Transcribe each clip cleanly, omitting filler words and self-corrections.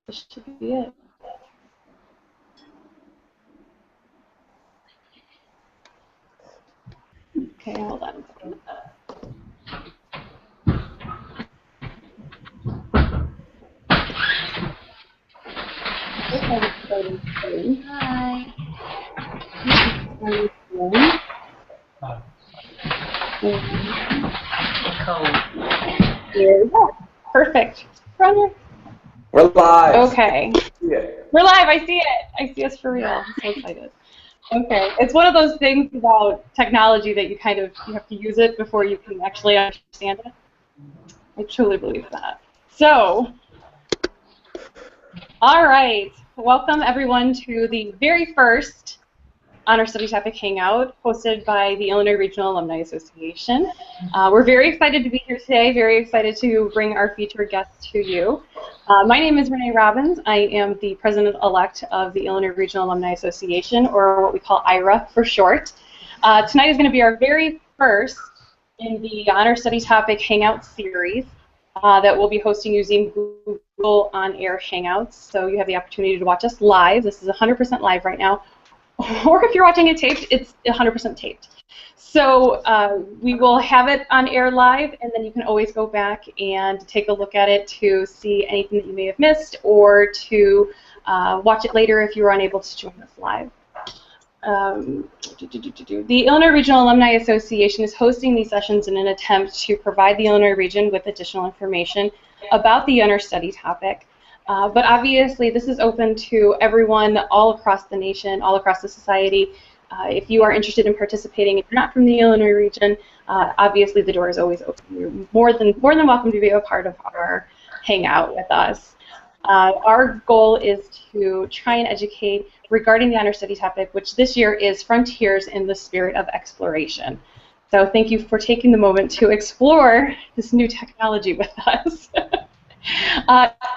This should be it. Okay, hold on a second. Hi. Here we go. Perfect. We're live. Okay. Yeah. We're live. I see it. I see us for real. I'm so excited. Okay. It's one of those things about technology that you have to use it before you can actually understand it. I truly believe that. So, all right. Welcome everyone to the very first Honor Study Topic Hangout hosted by the Illinois Regional Alumni Association. We're very excited to be here today, very excited to bring our featured guests to you. My name is Renee Robbins. I am the president-elect of the Illinois Regional Alumni Association, or what we call IRA for short. Tonight is going to be our very first in the Honor Study Topic Hangout series that we'll be hosting using Google On-Air Hangouts. So you have the opportunity to watch us live. This is 100% live right now. Or if you're watching it taped, it's 100% taped. So we will have it on air live, and then you can always go back and take a look at it to see anything that you may have missed, or to watch it later if you were unable to join us live. The Illinois Regional Alumni Association is hosting these sessions in an attempt to provide the Illinois region with additional information about the Honor Study topic. But obviously, this is open to everyone all across the nation, all across the society. If you are interested in participating, if you're not from the Illinois region, obviously the door is always open. You're more than welcome to be a part of our hangout with us. Our goal is to try and educate regarding the Honor Study topic, which this year is Frontiers in the Spirit of Exploration. So thank you for taking the moment to explore this new technology with us.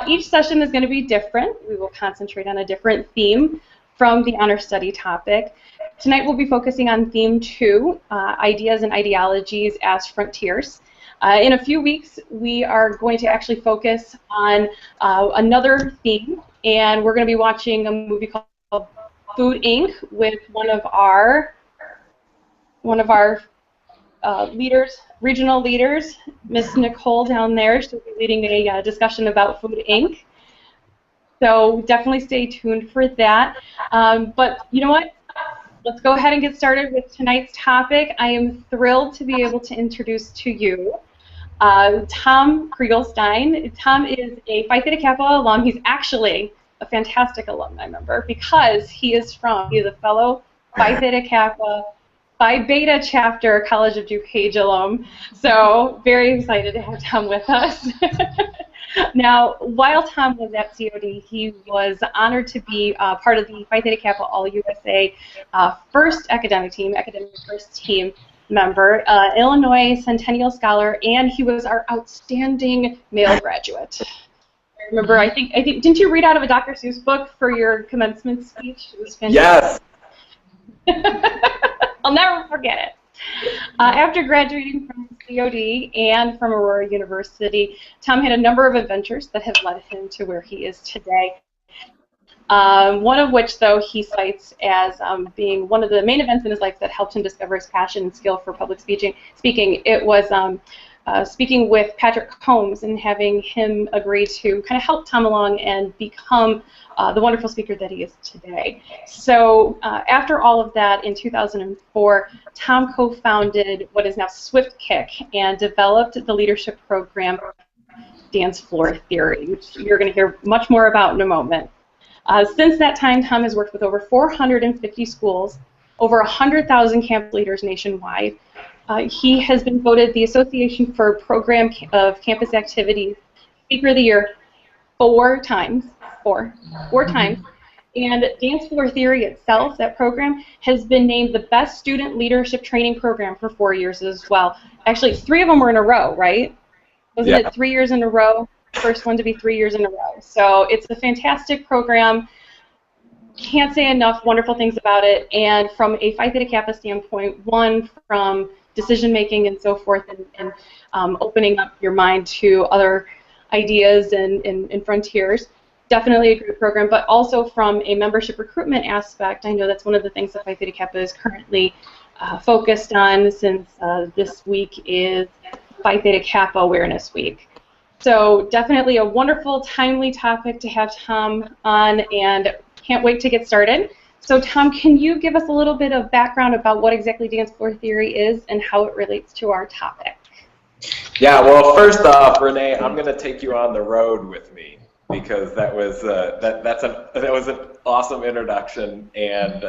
Each session is going to be different. We will concentrate on a different theme from the Honor Study topic. Tonight we'll be focusing on Theme 2, Ideas and Ideologies as Frontiers. In a few weeks, we are going to actually focus on another theme, and we're going to be watching a movie called Food Inc. with one of our leaders, regional leaders, Miss Nicole down there. She'll be leading a discussion about Food Inc. So definitely stay tuned for that. But you know what? Let's go ahead and get started with tonight's topic. I am thrilled to be able to introduce to you Tom Kriegelstein. Tom is a Phi Theta Kappa alum. He's actually a fantastic alumni member because he is a fellow Phi Theta Kappa Phi Beta chapter College of DuPage alum. So very excited to have Tom with us. Now, while Tom was at COD, he was honored to be part of the Phi Theta Kappa All-USA first academic first team member, Illinois Centennial Scholar, and he was our outstanding male graduate. I remember, I think, didn't you read out of a Dr. Seuss book for your commencement speech? It was fantastic. Yes. I'll never forget it. After graduating from COD and from Aurora University, Tom had a number of adventures that have led him to where he is today. One of which, though, he cites as being one of the main events in his life that helped him discover his passion and skill for public speaking. It was speaking with Patrick Combs and having him agree to kind of help Tom along and become the wonderful speaker that he is today. So after all of that, in 2004, Tom co-founded what is now Swift Kick and developed the leadership program Dance Floor Theory, which you're going to hear much more about in a moment. Since that time, Tom has worked with over 450 schools, over 100,000 camp leaders nationwide. He has been voted the Association for Program of Campus Activities Speaker of the Year four times. And Dance Floor Theory itself, that program, has been named the best student leadership training program for 4 years as well. Actually, 3 of them were in a row, right? Wasn't it 3 years in a row? First one to be 3 years in a row. So it's a fantastic program. Can't say enough wonderful things about it. And from a Phi Theta Kappa standpoint, one, from decision making and so forth, and opening up your mind to other ideas and frontiers. definitely a great program, but also from a membership recruitment aspect, I know that's one of the things that Phi Theta Kappa is currently focused on, since this week is Phi Theta Kappa Awareness Week. So definitely a wonderful, timely topic to have Tom on, and can't wait to get started. So Tom, can you give us a little bit of background about what exactly dance floor theory is and how it relates to our topic? Yeah, well, first off, Renee, I'm going to take you on the road with me, because that was that was an awesome introduction, and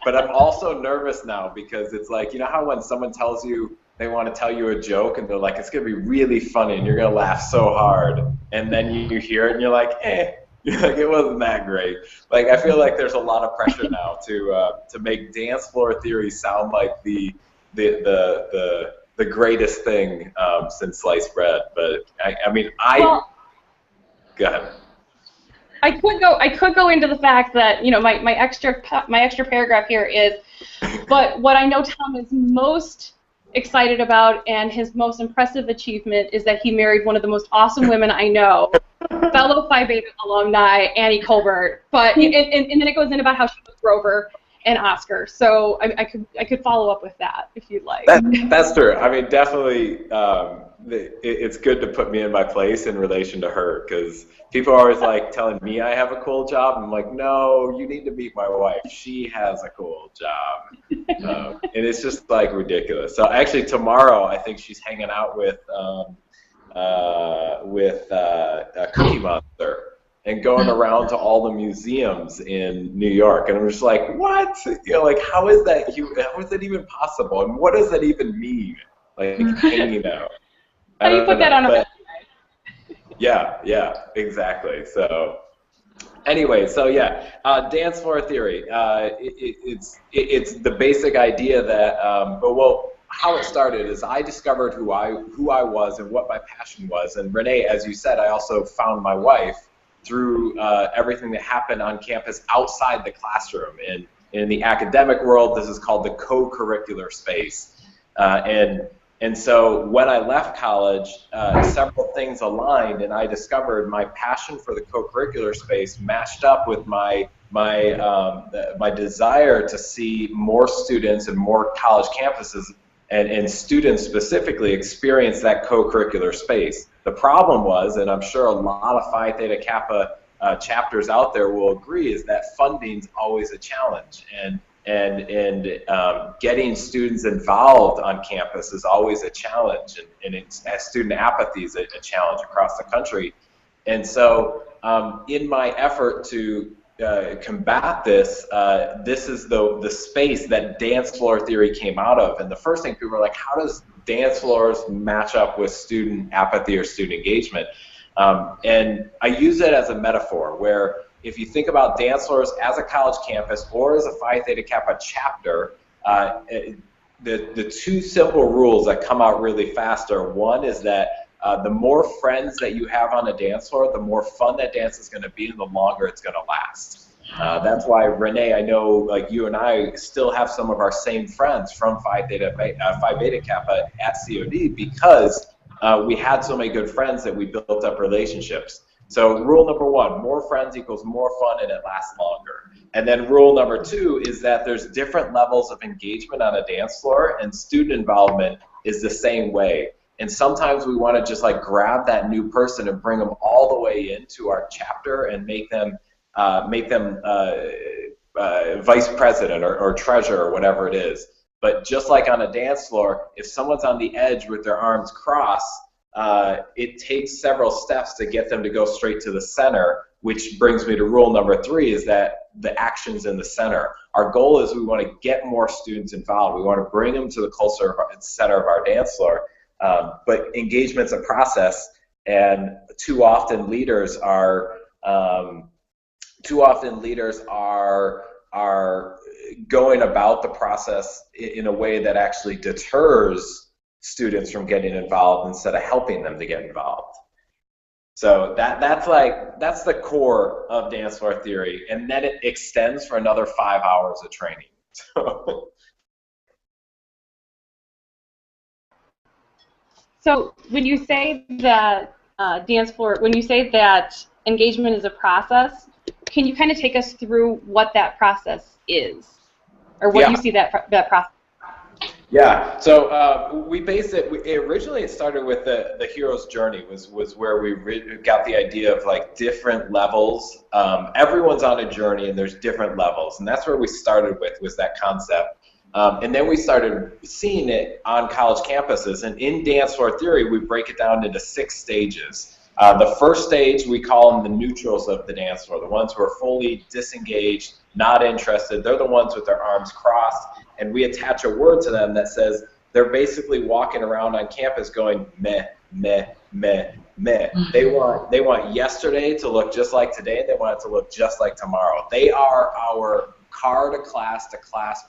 but I'm also nervous now, because it's like, you know how when someone tells you they want to tell you a joke and they're like, it's going to be really funny and you're going to laugh so hard, and then you hear it and you're like, you're like, it wasn't that great. Like, I feel like there's a lot of pressure now to make dance floor theory sound like the greatest thing since sliced bread. But I mean, well, go ahead. I could go into the fact that, you know, my extra paragraph here is, but what I know Tom is most excited about and his most impressive achievement is that he married one of the most awesome women I know, fellow Phi Beta alumni Annie Colbert. But and then it goes in about how she was Grover and Oscar. So I could follow up with that if you'd like. That's true. I mean, definitely, it's good to put me in my place in relation to her, because people are always like telling me I have a cool job. I'm like, no, you need to meet my wife. She has a cool job, and it's just like ridiculous. So actually, tomorrow I think she's hanging out with Cookie Monster and going around to all the museums in New York, and I'm just like, what? You know, like, how is that even possible, and what does that even mean? Like, hanging out. How do you put that on a resume? Yeah, exactly. So, anyway, so yeah, dance floor theory. It's the basic idea that, well, how it started is I discovered who I was and what my passion was, and Renee, as you said, I also found my wife through everything that happened on campus outside the classroom. And in the academic world, this is called the co-curricular space. And so when I left college, several things aligned, and I discovered my passion for the co-curricular space matched up with my desire to see more students and more college campuses and students specifically experience that co-curricular space. The problem was, and I'm sure a lot of Phi Theta Kappa chapters out there will agree, is that funding's always a challenge, and getting students involved on campus is always a challenge, and student apathy is a challenge across the country. And so in my effort to combat this, this is the space that dance floor theory came out of. And the first thing people were like, how does dance floors match up with student apathy or student engagement? And I use it as a metaphor, where if you think about dance floors as a college campus or as a Phi Theta Kappa chapter, the two simple rules that come out really fast are, one is that the more friends that you have on a dance floor, the more fun that dance is going to be and the longer it's going to last. That's why, Renee, I know, like, you and I still have some of our same friends from Phi Beta Kappa at COD, because we had so many good friends that we built up relationships. So rule number one, more friends equals more fun and it lasts longer. And then rule number two is that there's different levels of engagement on a dance floor, and student involvement is the same way. And sometimes we want to just like grab that new person and bring them all the way into our chapter and make them vice president or treasurer or whatever it is. But just like on a dance floor, if someone's on the edge with their arms crossed, it takes several steps to get them to go straight to the center, which brings me to rule number three, is that the action's in the center. Our goal is we want to get more students involved. We want to bring them to the center of our dance floor. But engagement's a process, and too often leaders are going about the process in a way that actually deters students from getting involved instead of helping them to get involved. So that's the core of dance floor theory, and then it extends for another 5 hours of training. So when you say that dance floor, when you say that engagement is a process. Can you kind of take us through what that process is, or what you see that process? Yeah, so we based it, originally it started with the hero's journey was where we got the idea of like different levels. Everyone's on a journey and there's different levels, and that's where we started with, was that concept. And then we started seeing it on college campuses, and in dance floor theory we break it down into 6 stages. The first stage, we call them the neutrals of the dance floor, the ones who are fully disengaged, not interested. They're the ones with their arms crossed, and we attach a word to them that says they're basically walking around on campus going meh, meh, meh, meh. They want yesterday to look just like today, and they want it to look just like tomorrow. They are our car to class,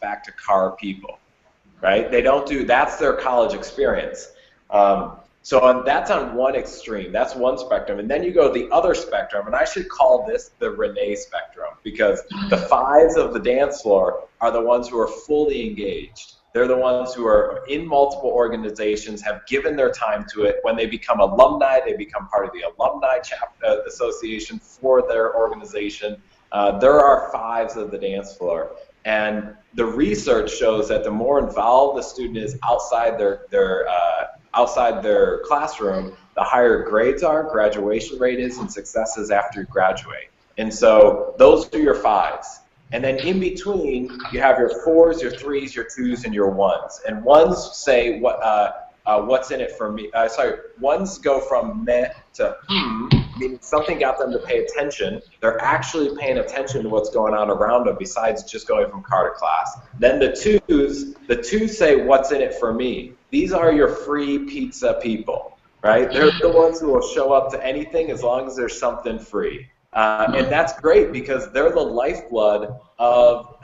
back to car people, right? They don't do, that's their college experience. So that's on one extreme, that's one spectrum, and then you go to the other spectrum, and I should call this the Renee spectrum, because the 5s of the dance floor are the ones who are fully engaged. They're the ones who are in multiple organizations, have given their time to it. When they become alumni, they become part of the alumni association for their organization. There are 5s of the dance floor, and the research shows that the more involved the student is outside their classroom, the higher grades are, graduation rate is, and success is after you graduate. And so those are your 5s. And then in between, you have your 4s, your 3s, your 2s, and your 1s. And 1s say what's in it for me. Sorry, 1s go from meh to meaning something got them to pay attention. They're actually paying attention to what's going on around them besides just going from car to class. Then the 2s say what's in it for me. These are your free pizza people, right? They're the ones who will show up to anything as long as there's something free. And that's great because they're the lifeblood of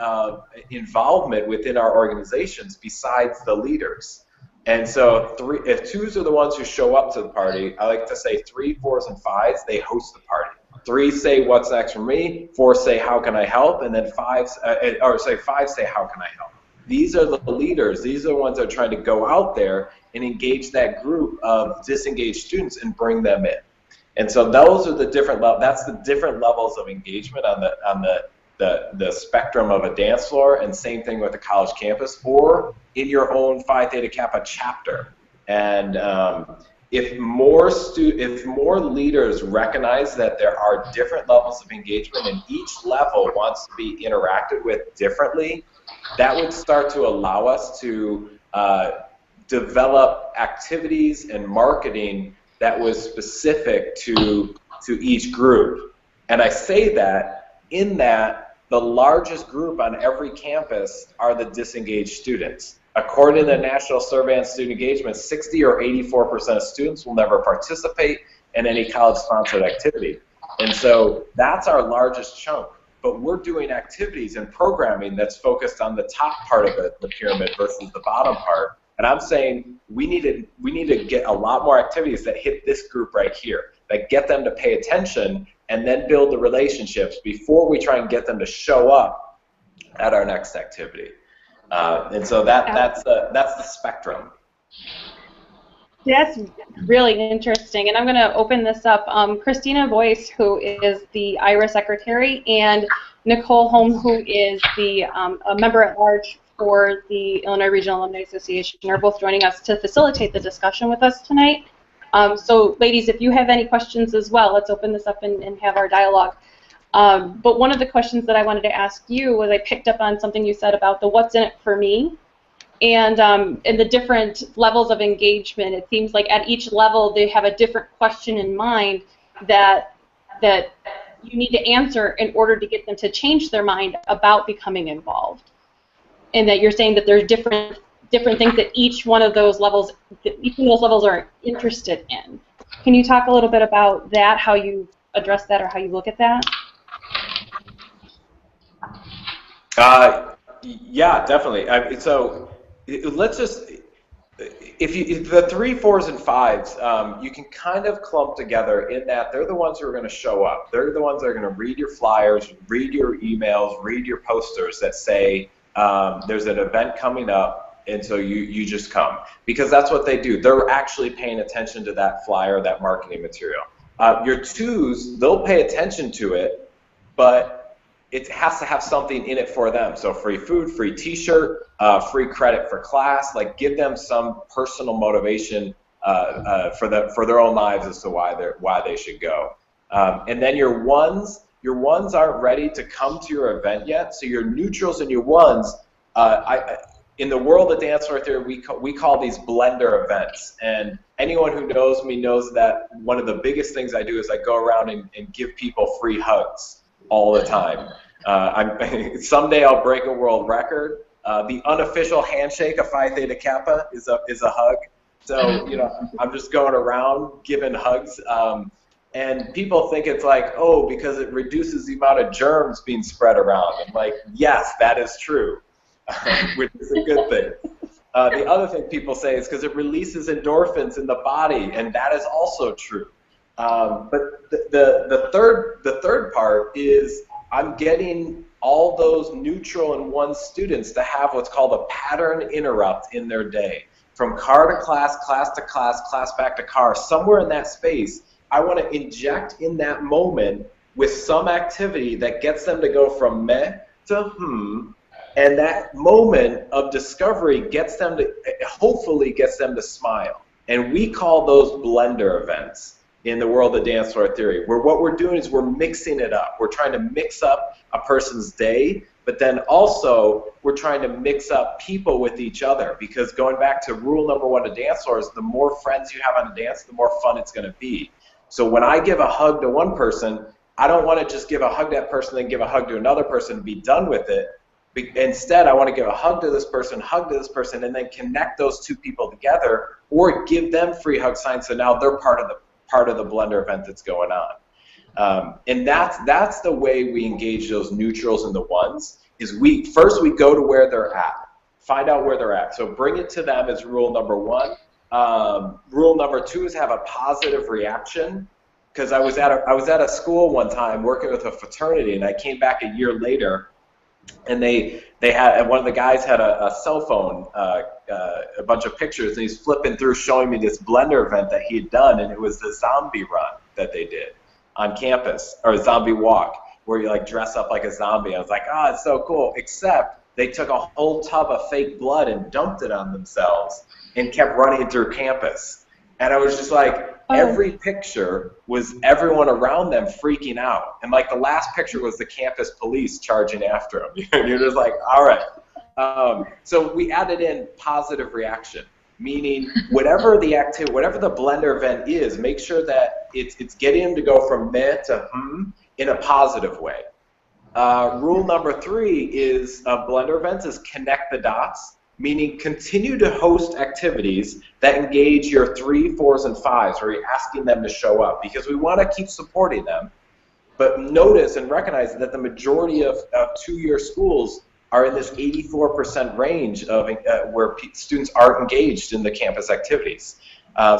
involvement within our organizations besides the leaders. And so if 2s are the ones who show up to the party, I like to say 3, 4s, and 5s, they host the party. 3s say what's next for me, 4s say how can I help, and then 5s say how can I help. These are the leaders. These are the ones that are trying to go out there and engage that group of disengaged students and bring them in. And so those are the different levels. That's the different levels of engagement on the spectrum of a dance floor, and same thing with the college campus or in your own Phi Theta Kappa chapter. And if more leaders recognize that there are different levels of engagement and each level wants to be interacted with differently, that would start to allow us to develop activities and marketing that was specific to each group. And I say that in that the largest group on every campus are the disengaged students. According to the National Survey on Student Engagement, 60 or 84% of students will never participate in any college-sponsored activity. And so that's our largest chunk. But we're doing activities and programming that's focused on the top part of the pyramid versus the bottom part. And I'm saying we need to get a lot more activities that hit this group right here, that get them to pay attention and then build the relationships before we try and get them to show up at our next activity. And so that's the spectrum. That's really interesting, and I'm going to open this up. Christina Boyce, who is the IRA secretary, and Nicole Holm, who is the a member at large for the Illinois Regional Alumni Association, are both joining us to facilitate the discussion with us tonight. So, ladies, if you have any questions as well, let's open this up and have our dialogue. But one of the questions that I wanted to ask you was, I picked up on something you said about the what's in it for me, and the different levels of engagement. It seems like at each level they have a different question in mind that you need to answer in order to get them to change their mind about becoming involved. And that you're saying that there's different things that each one of those levels are interested in. Can you talk a little bit about that, how you address that or how you look at that? Yeah, definitely. So let's just, if the 3, 4s, and 5s, you can kind of clump together in that they're the ones who are going to show up. They're the ones that are going to read your flyers, read your emails, read your posters that say there's an event coming up, and so you just come. Because that's what they do. They're actually paying attention to that flyer, that marketing material. Your twos, they'll pay attention to it, but it has to have something in it for them. So free food, free t-shirt, free credit for class, like give them some personal motivation for their own lives as to why they should go. And then your ones aren't ready to come to your event yet. So your neutrals and your ones, in the world of dance floor theory, we call these blender events. And anyone who knows me knows that one of the biggest things I do is I go around and give people free hugs all the time. Someday I'll break a world record. The unofficial handshake of Phi Theta Kappa is a hug. So, you know, I'm just going around giving hugs. And people think it's like, oh, because it reduces the amount of germs being spread around. I'm like, yes, that is true, which is a good thing. The other thing people say is because it releases endorphins in the body, and that is also true. But the third part is I'm getting all those neutral and one students to have what's called a pattern interrupt in their day. From car to class to class, class back to car, somewhere in that space, I want to inject in that moment with some activity that gets them to go from meh to and that moment of discovery gets them to, hopefully gets them to smile. And we call those blender events in the world of dance floor theory, where what we're doing is we're mixing it up. We're trying to mix up a person's day, but then also we're trying to mix up people with each other, because going back to rule number one of dance floor is the more friends you have on a dance, the more fun it's going to be. So when I give a hug to one person, I don't want to just give a hug to that person and give a hug to another person and be done with it. Instead, I want to give a hug to this person, and then connect those two people together, or give them free hug signs so now they're part of the blender event that's going on. And that's the way we engage those neutrals and the ones. Is first we go to where they're at, find out where they're at. So bring it to them is rule number one. Rule number two is have a positive reaction. Because I was at a school one time working with a fraternity, and I came back a year later, and they had, one of the guys had a cell phone, a bunch of pictures, and he's flipping through showing me this blender event that he had done, and it was the zombie run that they did on campus, or a zombie walk, where you like dress up like a zombie. I was like, oh, it's so cool, except they took a whole tub of fake blood and dumped it on themselves and kept running through campus. And I was just like, every picture was everyone around them freaking out. And like the last picture was the campus police charging after them. And you're just like, all right. So we added in positive reaction, meaning whatever the activity, whatever the blender event is, make sure that it's getting them to go from meh to in a positive way. Rule number three is blender events is connect the dots. Meaning continue to host activities that engage your 3s, 4s, and 5s, where you're asking them to show up, because we want to keep supporting them. But notice and recognize that the majority of two-year schools are in this 84% range of where students are engaged in the campus activities.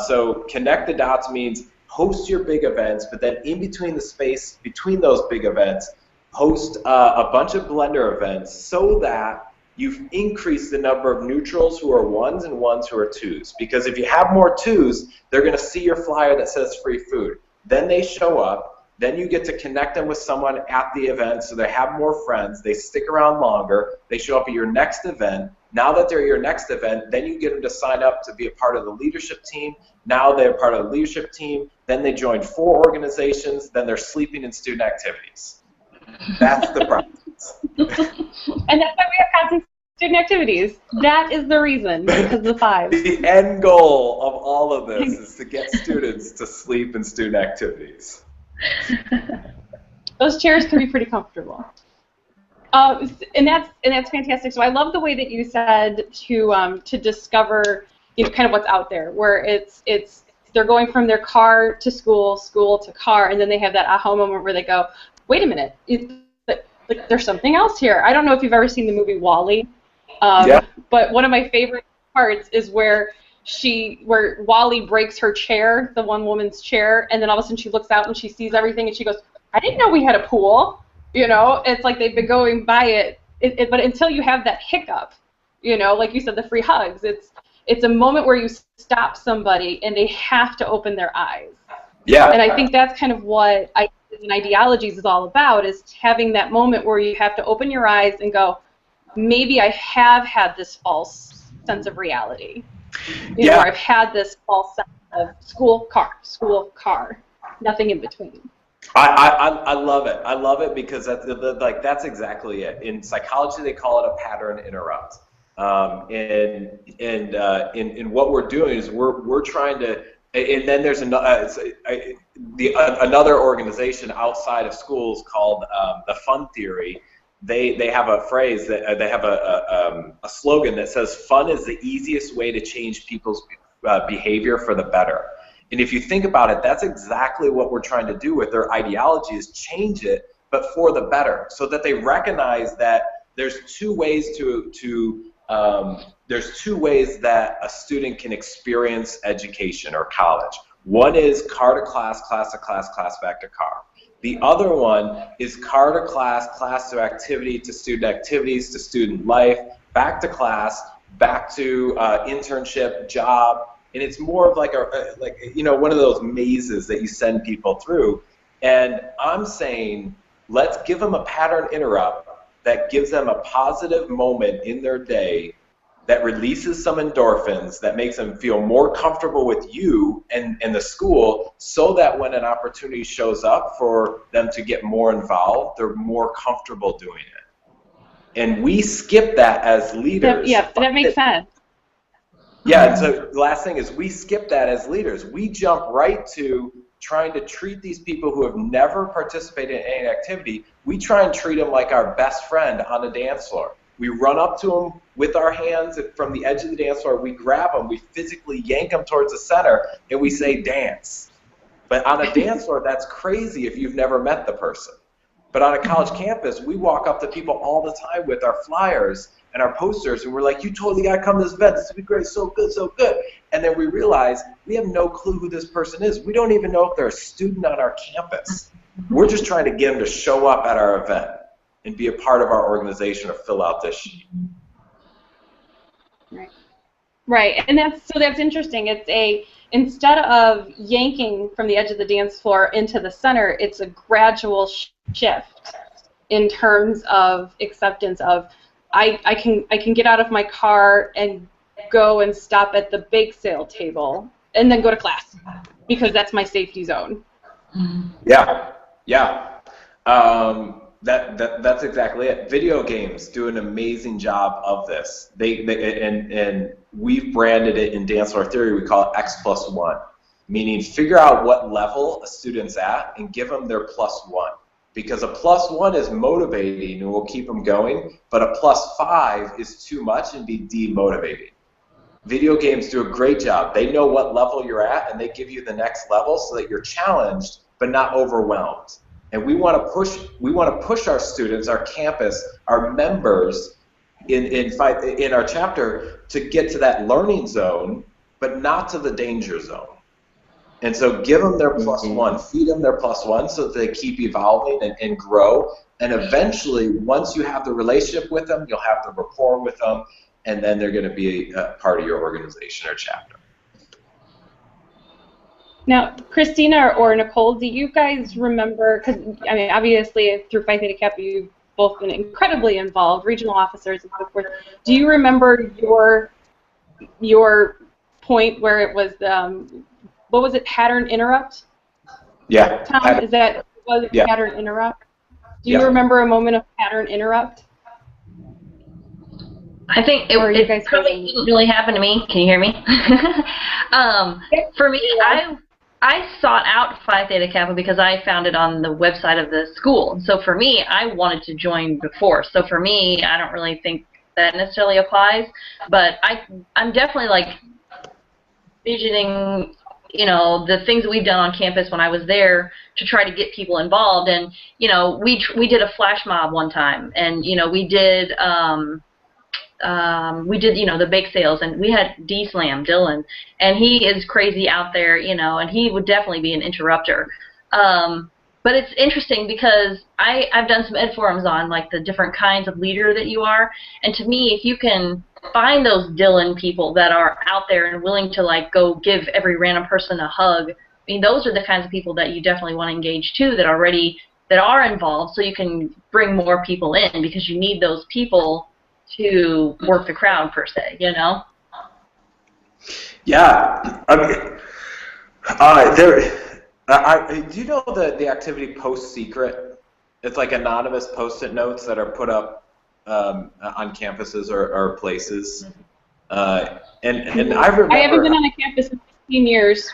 So connect the dots means host your big events, but then in between the space between those big events, host a bunch of blender events so that you've increased the number of neutrals who are ones and ones who are twos. Because if you have more twos, they're going to see your flyer that says free food. Then they show up. Then you get to connect them with someone at the event so they have more friends. They stick around longer. They show up at your next event. Now that they're at your next event, then you get them to sign up to be a part of the leadership team. Now they're part of the leadership team. Then they join 4 organizations. Then they're sleeping in student activities. That's the process. And that's why we have constant student activities. That is the reason, because of the 5. The end goal of all of this is to get students to sleep in student activities. Those chairs can be pretty comfortable. And that's fantastic. So I love the way that you said to discover, you know, kind of what's out there, where it's they're going from their car to school, school to car, and then they have that aha moment where they go, wait a minute, like there's something else here. I don't know if you've ever seen the movie WALL-E, but one of my favorite parts is where WALL-E breaks her chair, the one woman's chair, and then all of a sudden she looks out and she sees everything and she goes, I didn't know we had a pool. You know, it's like they've been going by it, but until you have that hiccup, you know, like you said, the free hugs, it's a moment where you stop somebody and they have to open their eyes. Yeah. And I think that's kind of what Ideologies is all about, is having that moment where you have to open your eyes and go, maybe I have had this false sense of reality. You know, or I've had this false sense of school, car, nothing in between. I love it. I love it because that's exactly it. In psychology, they call it a pattern interrupt. And what we're doing is we're trying to. And then there's another organization outside of schools called the Fun Theory. They have a phrase that they have a slogan that says, "Fun is the easiest way to change people's behavior for the better." And if you think about it, that's exactly what we're trying to do with their ideology, is change it, but for the better, so that they recognize that there's two ways that a student can experience education or college. One is car to class, class to class, class back to car. The other one is car to class, class to activity, to student activities, to student life, back to class, back to internship, job. And it's more of like one of those mazes that you send people through. And I'm saying, let's give them a pattern interrupt that gives them a positive moment in their day, that releases some endorphins, that makes them feel more comfortable with you and the school, so that when an opportunity shows up for them to get more involved, they're more comfortable doing it. And we skip that as leaders. That makes sense. Yeah, and so the last thing is, we skip that as leaders. We jump right to trying to treat these people who have never participated in any activity. We try and treat them like our best friend on a dance floor. We run up to them with our hands from the edge of the dance floor. We grab them. We physically yank them towards the center, and we say, dance. But on a dance floor, that's crazy if you've never met the person. But on a college campus, we walk up to people all the time with our flyers and our posters, and we're like, you totally got to come to this event. This will be great. So good, so good. And then we realize we have no clue who this person is. We don't even know if they're a student on our campus. We're just trying to get them to show up at our event and be a part of our organization or fill out this sheet. Right, and that's interesting. It's instead of yanking from the edge of the dance floor into the center, it's a gradual shift in terms of acceptance of, I can get out of my car and go and stop at the bake sale table and then go to class because that's my safety zone. Yeah. That's exactly it. Video games do an amazing job of this. And we've branded it in dance floor theory. We call it X+1, meaning figure out what level a student's at and give them their +1. Because a +1 is motivating and will keep them going, but a +5 is too much and be demotivating. Video games do a great job. They know what level you're at, and they give you the next level so that you're challenged but not overwhelmed. And we want to push our students, our campus, our members in our chapter to get to that learning zone, but not to the danger zone. And so give them their +1, feed them their +1 so that they keep evolving and grow. And eventually, once you have the relationship with them, you'll have the rapport with them, and then they're going to be a part of your organization or chapter. Now, Christina or Nicole, do you guys remember, because I mean, obviously through Phi Theta Kappa, you've both been incredibly involved, regional officers and so forth. Do you remember your point where it was, what was it, pattern interrupt? Yeah. Tom, was it pattern interrupt? Do you remember a moment of pattern interrupt? I think it probably didn't really happen to me. Can you hear me? For me, I sought out Phi Theta Kappa because I found it on the website of the school. So for me, I wanted to join before. So for me, I don't really think that necessarily applies. But I'm definitely like visioning, you know, the things that we've done on campus when I was there to try to get people involved. And you know, we did a flash mob one time, and you know, we did you know, the bake sales, and we had D-Slam, Dylan, and he is crazy out there, you know, and he would definitely be an interrupter. But it's interesting because I've done some ed forums on like the different kinds of leader that you are, and to me, if you can find those Dylan people that are out there and willing to like go give every random person a hug mean, those are the kinds of people that you definitely want to engage too, that are involved, so you can bring more people in, because you need those people to work the crowd per se, you know? Yeah, I mean, do you know the activity Post Secret? It's like anonymous Post-it notes that are put up on campuses or places. And I remember. I haven't been on a campus in 15 years.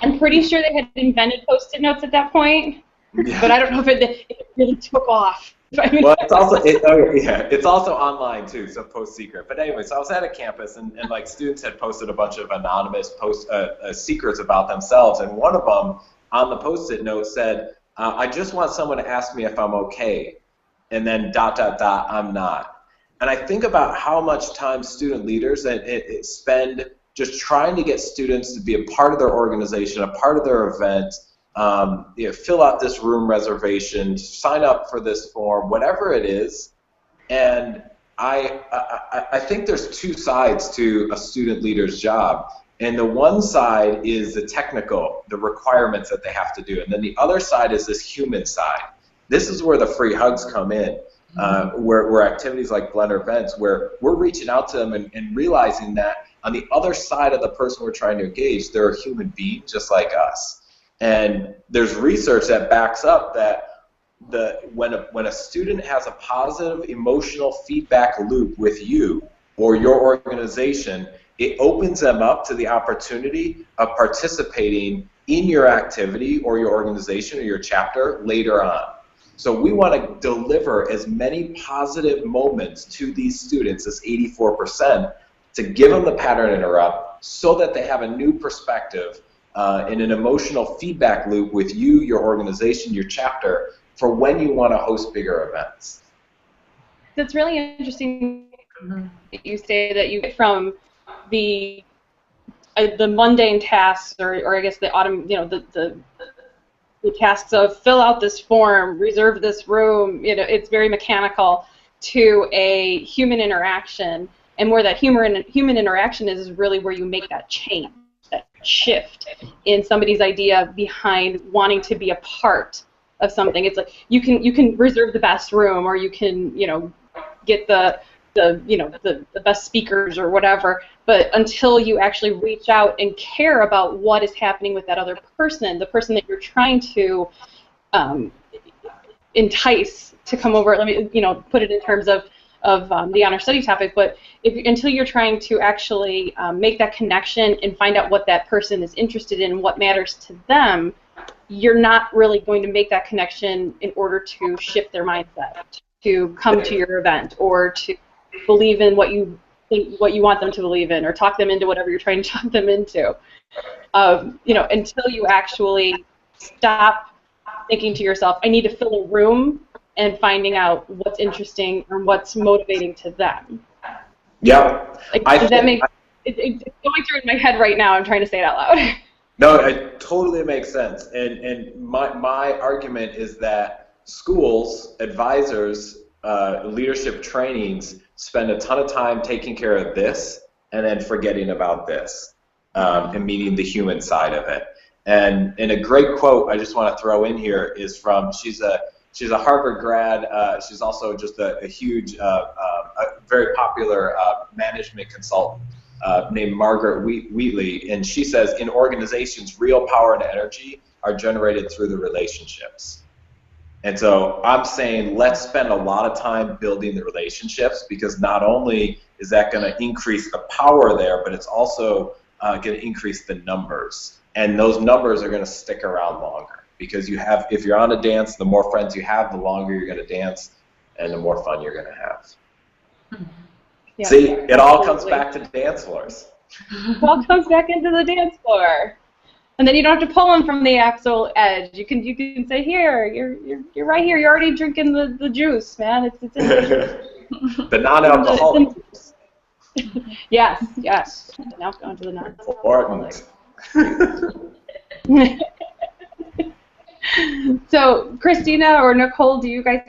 I'm pretty sure they had invented Post-it notes at that point, but I don't know if it really took off. Well, it's also online too, so Post Secret. But anyway, so I was at a campus, and like students had posted a bunch of anonymous secrets about themselves, and one of them on the Post-it note said, "I just want someone to ask me if I'm okay," and then ... I'm not. And I think about how much time student leaders spend just trying to get students to be a part of their organization, a part of their event. Fill out this room reservation, sign up for this form, whatever it is. And I think there's two sides to a student leader's job. And the one side is the technical, the requirements that they have to do. And then the other side is this human side. This is where the free hugs come in, where activities like Blender events, where we're reaching out to them and realizing that on the other side of the person we're trying to engage, they're a human being just like us. And there's research that backs up that when a student has a positive emotional feedback loop with you or your organization, it opens them up to the opportunity of participating in your activity or your organization or your chapter later on. So we want to deliver as many positive moments to these students, this 84%, to give them the pattern interrupt so that they have a new perspective in an emotional feedback loop with you, your organization, your chapter, for when you want to host bigger events. It's really interesting that you say that you get from the mundane tasks, or I guess the the tasks of fill out this form, reserve this room. It's very mechanical, to a human interaction, and where that human interaction is really where you make that change, that shift in somebody's idea behind wanting to be a part of something. It's like you can reserve the best room, or you can get the best speakers or whatever, but until you actually reach out and care about what is happening with that other person, the person that you're trying to entice to come over, let me put it in terms of the honor study topic, but until you're trying to actually make that connection and find out what that person is interested in, what matters to them, you're not really going to make that connection in order to shift their mindset, to come to your event, or to believe in what you want them to believe in, or talk them into whatever you're trying to talk them into. Until you actually stop thinking to yourself, I need to fill a room, and finding out what's interesting or what's motivating to them. Yep. Does that make it's going through in my head right now? I'm trying to say it out loud. No, it totally makes sense. And my argument is that schools, advisors, leadership trainings spend a ton of time taking care of this and then forgetting about this, and meaning the human side of it. And a great quote I just want to throw in here is from, she's a Harvard grad. She's also just a huge, a very popular management consultant named Margaret Wheatley, and she says, in organizations, real power and energy are generated through the relationships. And so I'm saying let's spend a lot of time building the relationships, because not only is that going to increase the power there, but it's also going to increase the numbers. And those numbers are going to stick around longer, because if you're on a dance, the more friends you have, the longer you're going to dance, and the more fun you're going to have. Yeah, see, it all comes back to dance floors. It all comes back into the dance floor. And then you don't have to pull them from the actual edge. You can say, here, you're right here. You're already drinking the juice, man. It's in the juice. The non-alcoholic juice. Yes. Now going to the non-alcoholic. So, Christina or Nicole, do you guys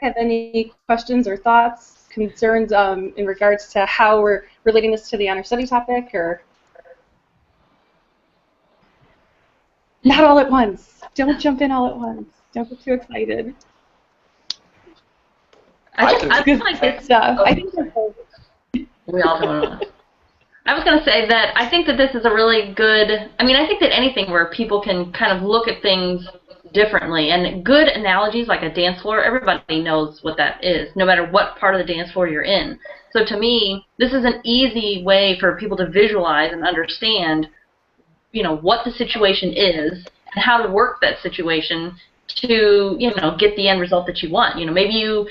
have any questions or thoughts, concerns in regards to how we're relating this to the honor study topic, or? Not all at once. Don't jump in all at once. Don't get too excited. I feel like good stuff. I think we all do. I was going to say that I think that this is a really good, I mean, I think that anything where people can kind of look at things differently, and good analogies like a dance floor, everybody knows what that is, no matter what part of the dance floor you're in. So to me, this is an easy way for people to visualize and understand, you know, what the situation is and how to work that situation to, you know, get the end result that you want. You know, maybe you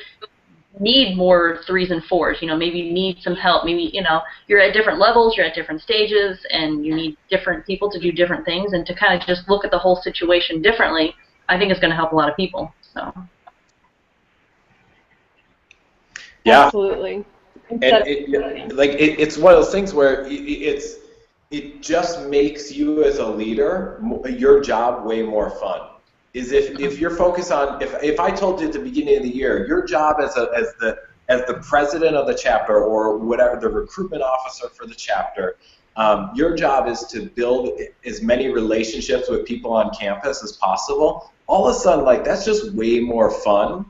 need more 3s and 4s, you know, maybe you need some help, maybe, you know, you're at different levels, you're at different stages, and you need different people to do different things, and to kind of just look at the whole situation differently, I think is going to help a lot of people. So. Yeah. Absolutely. And it's one of those things where it just makes you as a leader, your job way more fun. Is if you're focused on, if I told you at the beginning of the year, your job as the president of the chapter or whatever, the recruitment officer for the chapter, your job is to build as many relationships with people on campus as possible. All of a sudden, like, that's just way more fun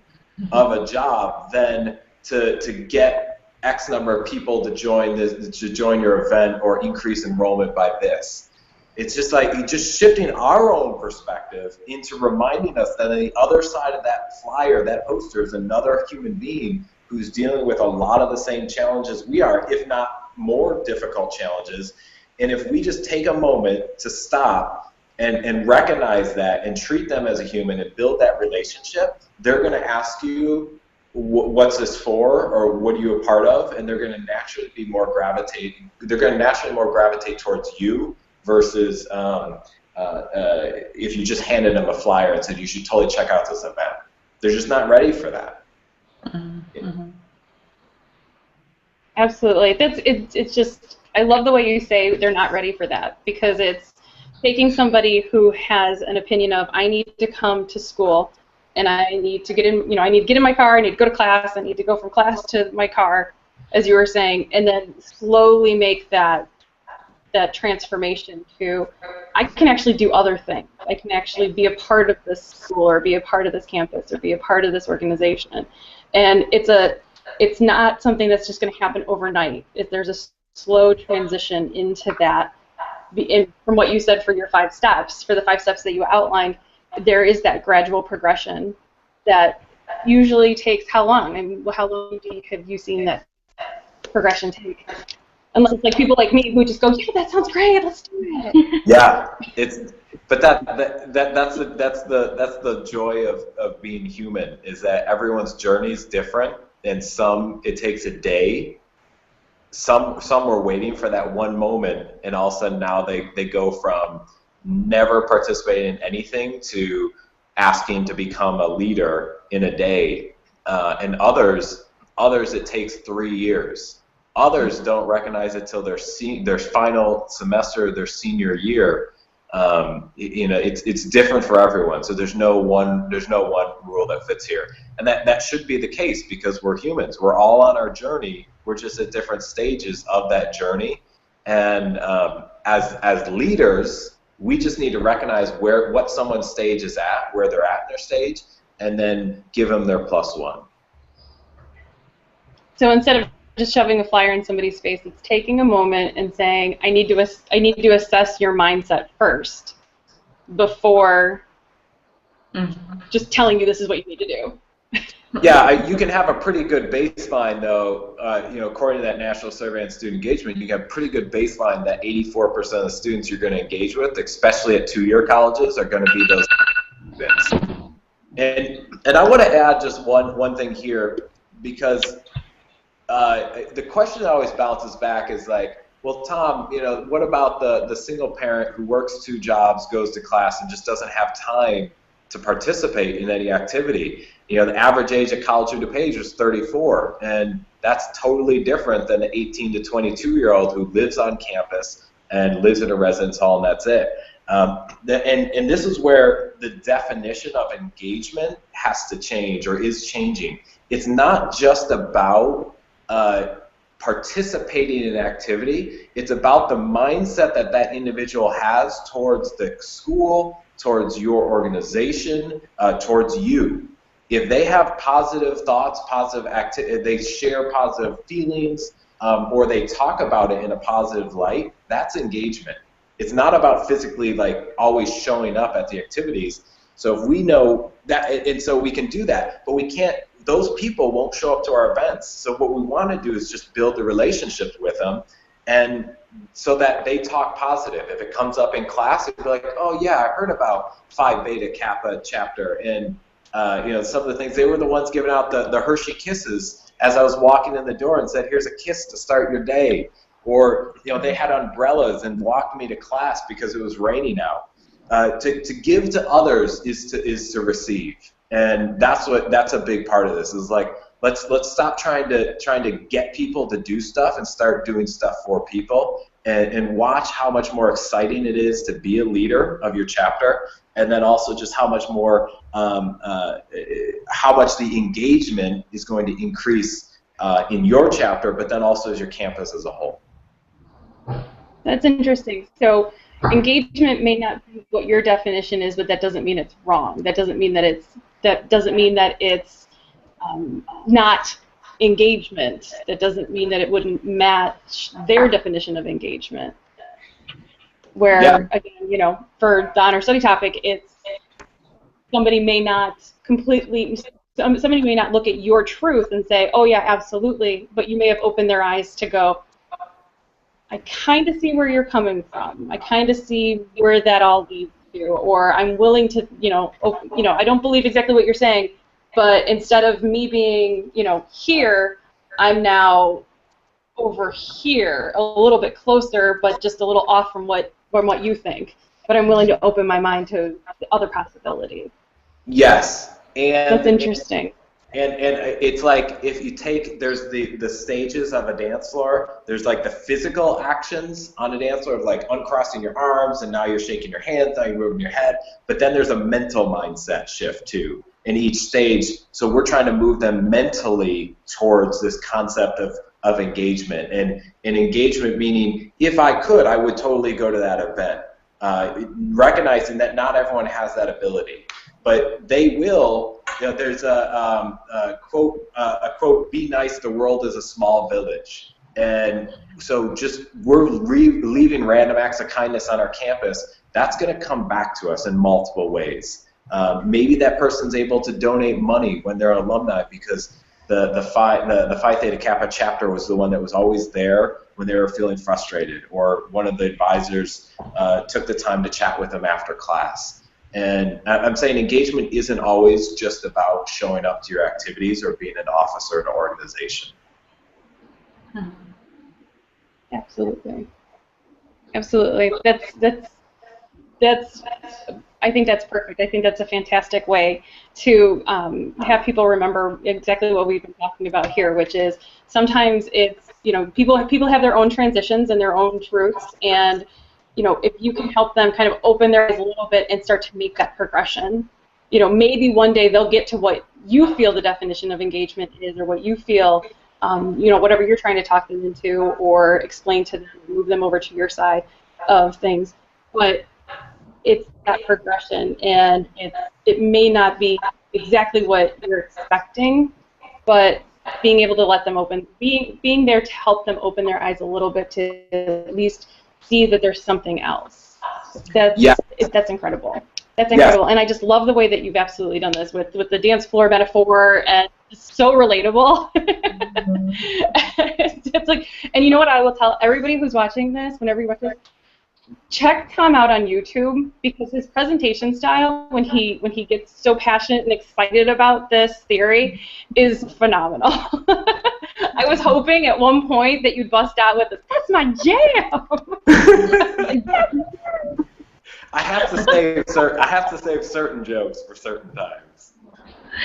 of a job than to get X number of people to join your event or increase enrollment by this. It's just like just shifting our own perspective into reminding us that on the other side of that flyer, that poster, is another human being who's dealing with a lot of the same challenges we are, if not more difficult challenges. And if we just take a moment to stop and recognize that and treat them as a human and build that relationship, they're going to ask you, what's this for, or what are you a part of? And they're going to naturally be more gravitating. They're going to naturally more gravitate towards you versus if you just handed them a flyer and said you should totally check out this event. They're just not ready for that. Mm-hmm. Absolutely. It's just, I love the way you say they're not ready for that, because it's taking somebody who has an opinion of, I need to come to school and I need to get in, you know, I need to get in my car, I need to go to class, I need to go from class to my car, as you were saying, and then slowly make that transformation to, I can actually do other things. I can actually be a part of this school, or be a part of this campus, or be a part of this organization. And it's not something that's just going to happen overnight. There's a slow transition into that. From what you said for your 5 steps, for the 5 steps that you outlined, there is that gradual progression that usually takes how long? I mean, how long have you seen that progression take? Unless it's like people like me who just go, yeah, that sounds great, let's do it. Yeah, but that's the joy of being human, is that everyone's journey is different, and some it takes a day. Some were waiting for that one moment, and all of a sudden now they go from never participating in anything to asking to become a leader in a day, and others it takes 3 years. Others don't recognize it till their final semester, their senior year. You know, it's different for everyone. So there's no one rule that fits here, and that should be the case, because we're humans. We're all on our journey. We're just at different stages of that journey, and as leaders, we just need to recognize what someone's stage is at, where they're at in their stage, and then give them their +1. So instead of just shoving a flyer in somebody's face, it's taking a moment and saying, I need to assess your mindset first before just telling you this is what you need to do. Yeah, you can have a pretty good baseline, though. You know, according to that National Survey on Student Engagement, you can have a pretty good baseline that 84% of the students you're going to engage with, especially at 2-year colleges, are going to be those students. And I want to add just one thing here, because the question that always bounces back is like, well, Tom, you know, what about the single parent who works 2 jobs, goes to class, and just doesn't have time to participate in any activity? You know, the average age of college student page was 34, and that's totally different than an 18 to 22-year-old who lives on campus and lives in a residence hall, and that's it. And this is where the definition of engagement has to change, or is changing. It's not just about participating in activity. It's about the mindset that individual has towards the school, towards your organization, towards you. If they have positive thoughts, positive they share positive feelings, or they talk about it in a positive light, that's engagement. It's not about physically like always showing up at the activities. So if we know that, and so we can do that, but we can't, those people won't show up to our events. So what we want to do is just build a relationship with them, and so that they talk positive. If it comes up in class, it'd be like, oh yeah, I heard about Phi Beta Kappa chapter, and you know, some of the things, they were the ones giving out the Hershey kisses as I was walking in the door and said, here's a kiss to start your day. Or, you know, they had umbrellas and walked me to class because it was raining out. To give to others is to receive, and that's a big part of this. Is like, let's stop trying to get people to do stuff and start doing stuff for people, and watch how much more exciting it is to be a leader of your chapter, and then also just how much more how much the engagement is going to increase in your chapter, but then also as your campus as a whole. That's interesting. So engagement may not be what your definition is, but that doesn't mean it's wrong. That doesn't mean that it's not engagement. That doesn't mean that it wouldn't match their definition of engagement. Where, yeah, again, you know, for the honor study topic, it's somebody may not look at your truth and say, oh yeah, absolutely, but you may have opened their eyes to go, I kind of see where you're coming from. I kind of see where that all leads to, or I'm willing to, I don't believe exactly what you're saying, but instead of me being, here, I'm now over here, a little bit closer, but just a little off from what you think. But I'm willing to open my mind to other possibilities. Yes, and that's interesting. And it's like, if you take, there's the stages of a dance floor. There's like the physical actions on a dance floor of like uncrossing your arms, and now you're shaking your hands, now you're moving your head. But then there's a mental mindset shift too in each stage. So we're trying to move them mentally towards this concept of engagement. And engagement meaning, if I could, I would totally go to that event. Recognizing that not everyone has that ability, but they will. There's a quote, be nice, the world is a small village. And so we're leaving random acts of kindness on our campus. That's going to come back to us in multiple ways. Maybe that person's able to donate money when they're an alumni because the Phi Theta Kappa chapter was the one that was always there when they were feeling frustrated, or one of the advisors took the time to chat with them after class. And I'm saying engagement isn't always just about showing up to your activities or being an officer in an organization. Absolutely. Absolutely. That's I think that's perfect. I think that's a fantastic way to have people remember exactly what we've been talking about here, which is sometimes it's, people have their own transitions and their own truths, and if you can help them kind of open their eyes a little bit and start to make that progression, maybe one day they'll get to what you feel the definition of engagement is, or what you feel, whatever you're trying to talk them into or explain to them, move them over to your side of things. But it's that progression, and it may not be exactly what you're expecting, but being able to let them being there to help them open their eyes a little bit to at least see that there's something else. That's incredible. That's incredible, and I just love the way that you've absolutely done this with the dance floor metaphor, and it's so relatable. It's like, and you know what I will tell everybody who's watching this, whenever you watch this, check Tom out on YouTube, because his presentation style, when he gets so passionate and excited about this theory, is phenomenal. I was hoping at one point that you'd bust out with this, that's my jam! I have to save certain jokes for certain times.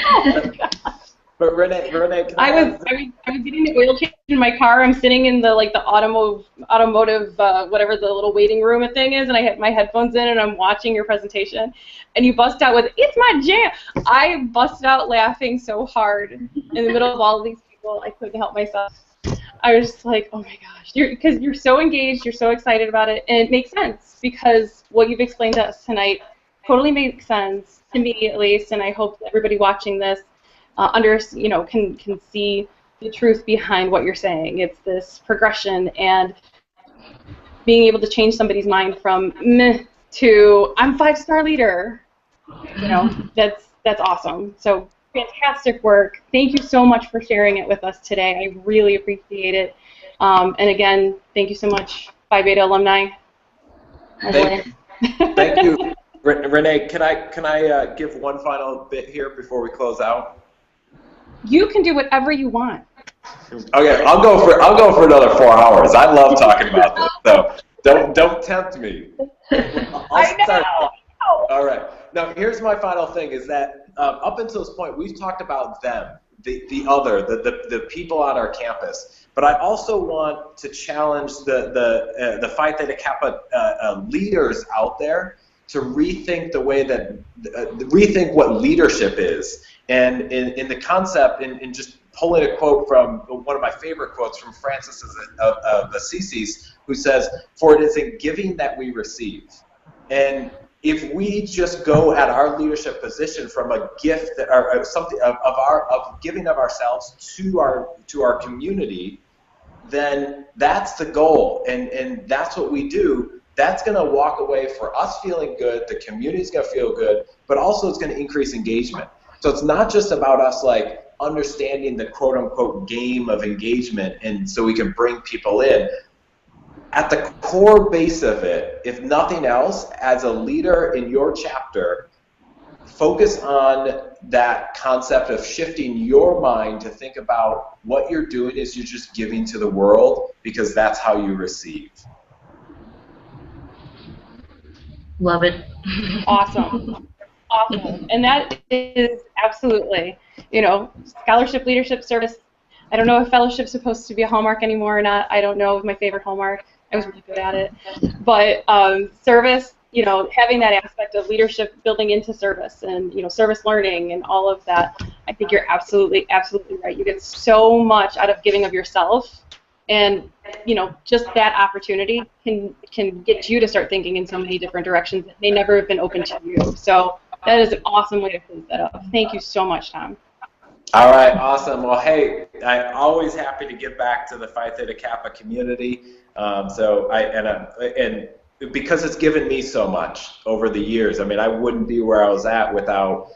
Oh my gosh. But Renee, I was getting the oil change in my car. I'm sitting in the automotive whatever the little waiting room thing is, and I had my headphones in, and I'm watching your presentation, and you bust out with, it's my jam. I busted out laughing so hard in the middle of all of these people, I couldn't help myself. I was just like, oh my gosh, because you're so engaged, you're so excited about it, and it makes sense, because what you've explained to us tonight totally makes sense to me, at least, and I hope that everybody watching this can see the truth behind what you're saying. It's this progression and being able to change somebody's mind from meh to I'm 5-star leader. That's awesome. So fantastic work. Thank you so much for sharing it with us today. I really appreciate it. And again, thank you so much, Phi Beta alumni. Thank you. Renee, can I give one final bit here before we close out? You can do whatever you want. Okay, I'll go for another 4 hours. I love talking about this, so don't tempt me. I know. All right. Now, here's my final thing: is that up until this point, we've talked about them, the other, the people on our campus. But I also want to challenge the Phi Theta Kappa leaders out there to rethink the way that rethink what leadership is, and in the concept, in just pulling a quote from one of my favorite quotes from Francis of Assisi, who says, "For it is in giving that we receive." And if we just go at our leadership position from a gift that, or something of giving of ourselves to our community, then that's the goal, and that's what we do. That's going to walk away for us feeling good. The community's going to feel good, but also it's going to increase engagement. So it's not just about us like understanding the quote-unquote game of engagement, and so we can bring people in. At the core base of it, if nothing else, as a leader in your chapter, focus on that concept of shifting your mind to think about what you're doing is you're just giving to the world, because that's how you receive. Love it. Awesome. Awesome. And that is absolutely, scholarship, leadership, service. I don't know if fellowship's supposed to be a hallmark anymore or not. I don't know my favorite hallmark. I was really good at it. But service, having that aspect of leadership building into service and, service learning and all of that, I think you're absolutely, absolutely right. You get so much out of giving of yourself. And, just that opportunity can get you to start thinking in so many different directions that may never have been open to you. So that is an awesome way to close that up. Thank you so much, Tom. All right, awesome. Well, hey, I'm always happy to give back to the Phi Theta Kappa community. And because it's given me so much over the years. I mean, I wouldn't be where I was at without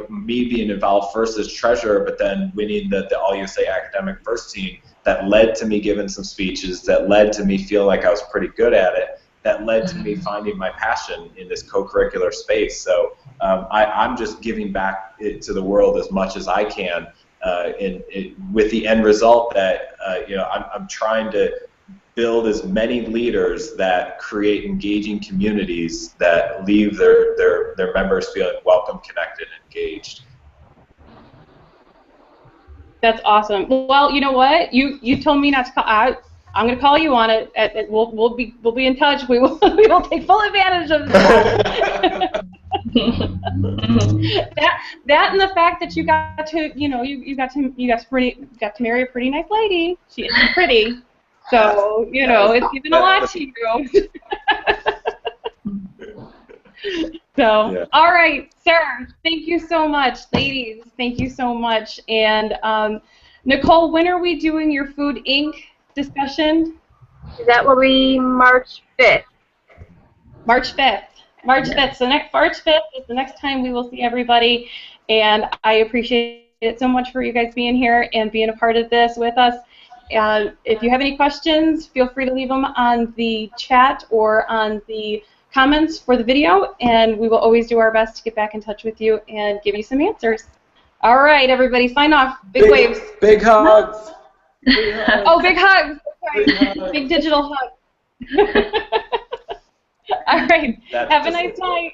me being involved first as treasurer, but then winning the All USA Academic First Team. That led to me giving some speeches. That led to me feel like I was pretty good at it. That led to me finding my passion in this co-curricular space. So I'm just giving back to the world as much as I can, with the end result that I'm trying to build as many leaders that create engaging communities that leave their members feeling welcome, connected, and engaged. That's awesome. Well, you know what? You told me not to call. I'm going to call you on it. We'll be in touch. We will take full advantage of that. that and the fact that you got to you got to marry a pretty nice lady. She is pretty. So, it's given a lot to you. So, yeah. All right, sir, thank you so much. Ladies, thank you so much. And Nicole, when are we doing your Food Inc. discussion? That will be March 5th. March 5th. March 5th. So March 5th is the next time we will see everybody. And I appreciate it so much for you guys being here and being a part of this with us. If you have any questions, feel free to leave them on the chat or on the comments for the video, and we will always do our best to get back in touch with you and give you some answers. All right, everybody, sign off. Big waves. Big hugs. Big hugs. Oh, big hugs. Sorry. Big digital hug. All right. Have a nice night.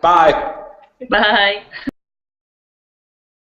Bye. Bye.